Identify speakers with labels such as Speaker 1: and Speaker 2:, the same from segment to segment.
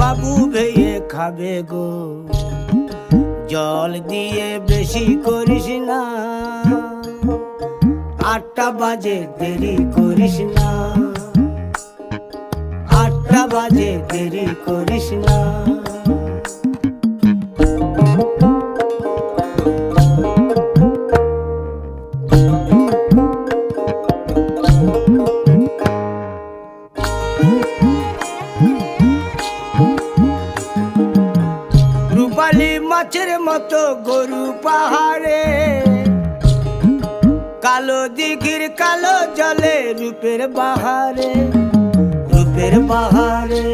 Speaker 1: বাবু ভেয়ে খাবে গো, জল দিয়ে বেশি করিস না, 8টা বাজে দেরি করিস না, 8টা বাজে দেরি করিস না। রূপালী মাছের মতো গরু পাহাড়ে, কালো দিঘির কালো জলে রূপের বাহারে, রূপের বাহারে,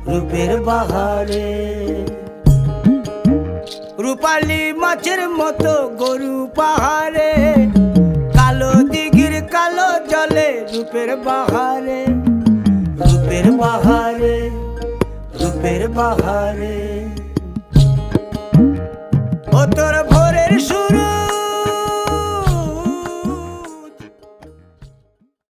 Speaker 1: রূপের বাহারে। রূপালী মাছের মতো গরু পাহাড়ে, কালো দিঘির কালো জলে রূপের বাহারে, রূপের বাহারে, রূপের বাহারে। ও তোর ভোরের সুর